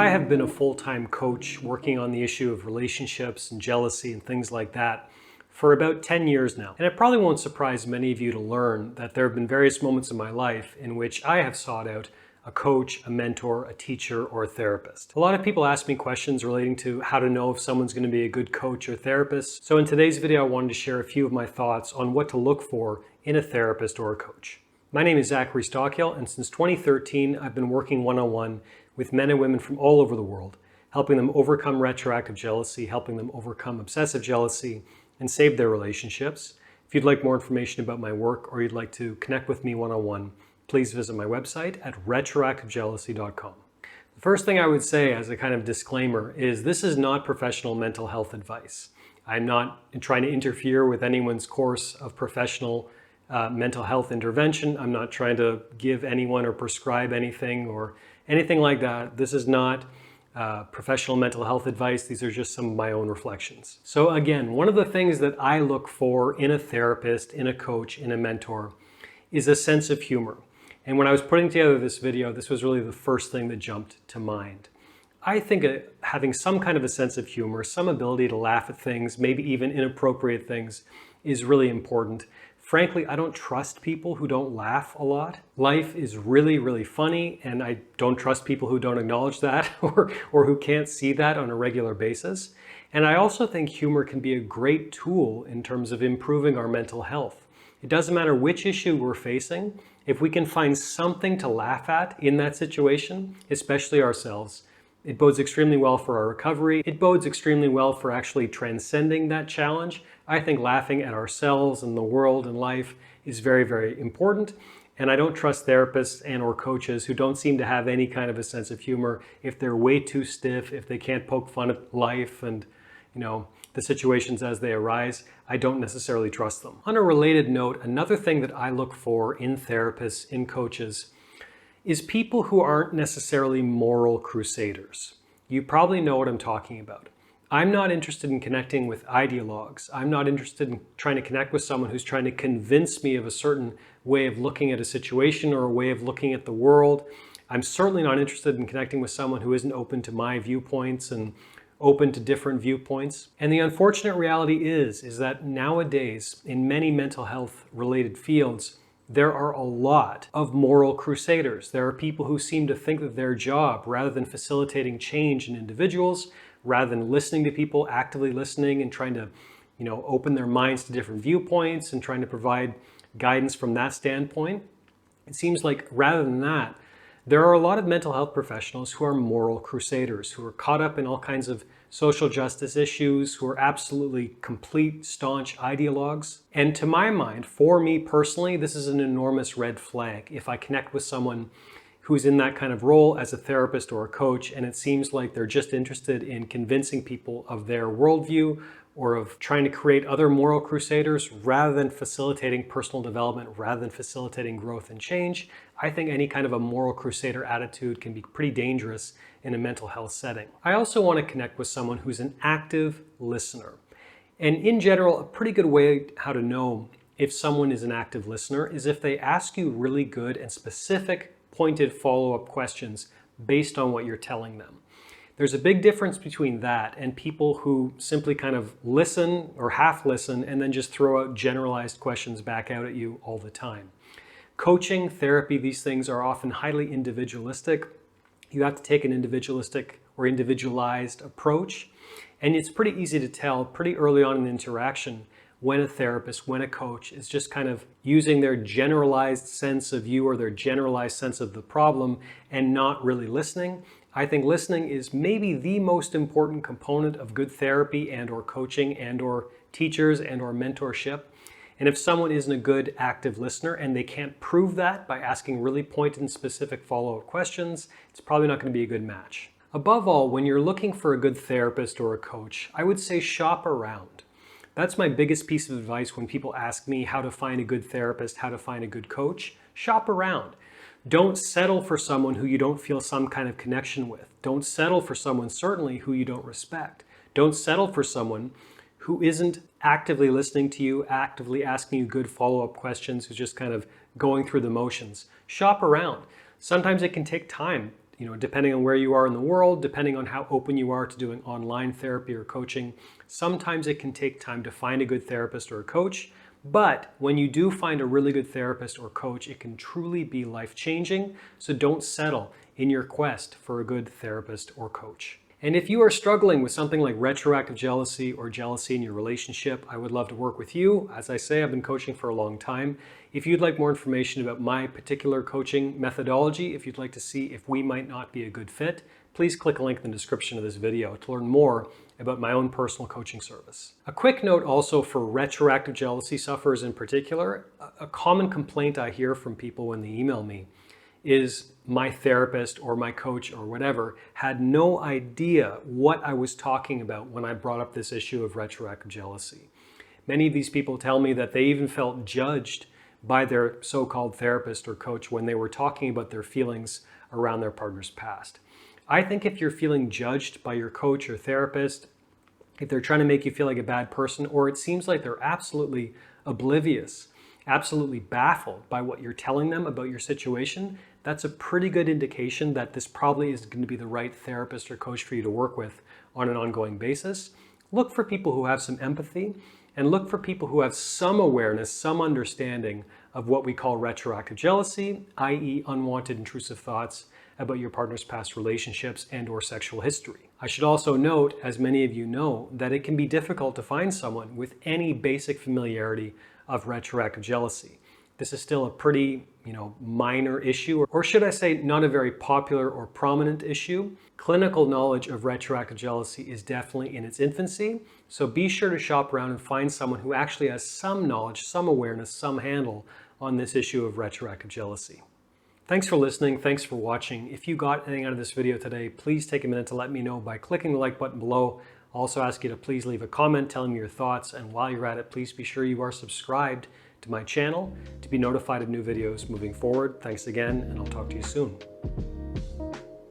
I have been a full-time coach working on the issue of relationships and jealousy and things like that for about 10 years now. And it probably won't surprise many of you to learn that there have been various moments in my life in which I have sought out a coach, a mentor, a teacher, or a therapist. A lot of people ask me questions relating to how to know if someone's going to be a good coach or therapist. So in today's video, I wanted to share a few of my thoughts on what to look for in a therapist or a coach. My name is Zachary Stockill, and since 2013, I've been working one-on-one with men and women from all over the world, helping them overcome retroactive jealousy, helping them overcome obsessive jealousy, and save their relationships. If you'd like more information about my work or you'd like to connect with me one-on-one, please visit my website at retroactivejealousy.com. The first thing I would say as a kind of disclaimer is this is not professional mental health advice. I'm not trying to interfere with anyone's course of professional mental health intervention. I'm not trying to give anyone or prescribe anything or anything like that. This is not professional mental health advice. These are just some of my own reflections. So again, one of the things that I look for in a therapist, in a coach, in a mentor is a sense of humor. And when I was putting together this video, this was really the first thing that jumped to mind. I think having some kind of a sense of humor, some ability to laugh at things, maybe even inappropriate things, is really important. Frankly, I don't trust people who don't laugh a lot. Life is really, really funny, and I don't trust people who don't acknowledge that or who can't see that on a regular basis. And I also think humor can be a great tool in terms of improving our mental health. It doesn't matter which issue we're facing. If we can find something to laugh at in that situation, especially ourselves, it bodes extremely well for our recovery. It bodes extremely well for actually transcending that challenge. I think laughing at ourselves and the world and life is very, very important. And I don't trust therapists and or coaches who don't seem to have any kind of a sense of humor. If they're way too stiff, if they can't poke fun at life and, the situations as they arise, I don't necessarily trust them. On a related note, another thing that I look for in therapists, in coaches, is people who aren't necessarily moral crusaders. You probably know what I'm talking about. I'm not interested in connecting with ideologues. I'm not interested in trying to connect with someone who's trying to convince me of a certain way of looking at a situation or a way of looking at the world. I'm certainly not interested in connecting with someone who isn't open to my viewpoints and open to different viewpoints. And the unfortunate reality is that nowadays, in many mental health related fields, there are a lot of moral crusaders. There are people who seem to think that their job, rather than facilitating change in individuals, rather than listening to people, actively listening and trying to, open their minds to different viewpoints and trying to provide guidance from that standpoint, it seems like rather than that, there are a lot of mental health professionals who are moral crusaders, who are caught up in all kinds of social justice issues, who are absolutely complete, staunch ideologues. And to my mind, for me personally, this is an enormous red flag. If I connect with someone who's in that kind of role as a therapist or a coach, and it seems like they're just interested in convincing people of their worldview or of trying to create other moral crusaders rather than facilitating personal development, rather than facilitating growth and change, I think any kind of a moral crusader attitude can be pretty dangerous in a mental health setting. I also want to connect with someone who's an active listener. And in general, a pretty good way how to know if someone is an active listener is if they ask you really good and specific pointed follow-up questions based on what you're telling them. There's a big difference between that and people who simply kind of listen or half listen and then just throw out generalized questions back out at you all the time. Coaching, therapy, these things are often highly individualistic. You have to take an individualistic or individualized approach. And it's pretty easy to tell pretty early on in the interaction when a therapist, when a coach is just kind of using their generalized sense of you or their generalized sense of the problem and not really listening. I think listening is maybe the most important component of good therapy and or coaching and or teachers and or mentorship. And if someone isn't a good active listener and they can't prove that by asking really pointed and specific follow-up questions, it's probably not going to be a good match. Above all, when you're looking for a good therapist or a coach, I would say shop around. That's my biggest piece of advice when people ask me how to find a good therapist, how to find a good coach. Shop around. Don't settle for someone who you don't feel some kind of connection with. Don't settle for someone, certainly, who you don't respect. Don't settle for someone who isn't actively listening to you, actively asking you good follow-up questions, who's just kind of going through the motions. Shop around. Sometimes it can take time. depending on where you are in the world, depending on how open you are to doing online therapy or coaching, sometimes it can take time to find a good therapist or a coach. But when you do find a really good therapist or coach, it can truly be life-changing. So don't settle in your quest for a good therapist or coach. And if you are struggling with something like retroactive jealousy or jealousy in your relationship, I would love to work with you. As I say, I've been coaching for a long time. If you'd like more information about my particular coaching methodology, if you'd like to see if we might not be a good fit, please click a link in the description of this video to learn more about my own personal coaching service. A quick note also for retroactive jealousy sufferers in particular, a common complaint I hear from people when they email me is my therapist or my coach or whatever had no idea what I was talking about when I brought up this issue of retroactive jealousy. Many of these people tell me that they even felt judged by their so-called therapist or coach when they were talking about their feelings around their partner's past. I think if you're feeling judged by your coach or therapist, if they're trying to make you feel like a bad person, or it seems like they're absolutely oblivious, absolutely baffled by what you're telling them about your situation, that's a pretty good indication that this probably is going to be the right therapist or coach for you to work with on an ongoing basis. Look for people who have some empathy, and look for people who have some awareness, some understanding of what we call retroactive jealousy, i.e. unwanted intrusive thoughts about your partner's past relationships and or sexual history. I should also note, as many of you know, that it can be difficult to find someone with any basic familiarity of retroactive jealousy. This is still a pretty, minor issue, or should I say not a very popular or prominent issue. Clinical knowledge of retroactive jealousy is definitely in its infancy, so be sure to shop around and find someone who actually has some knowledge, some awareness, some handle on this issue of retroactive jealousy. Thanks for listening. Thanks for watching. If you got anything out of this video today, please take a minute to let me know by clicking the like button below. I'll also ask you to please leave a comment telling me your thoughts, and while you're at it, please be sure you are subscribed to my channel to be notified of new videos moving forward. Thanks again, and I'll talk to you soon.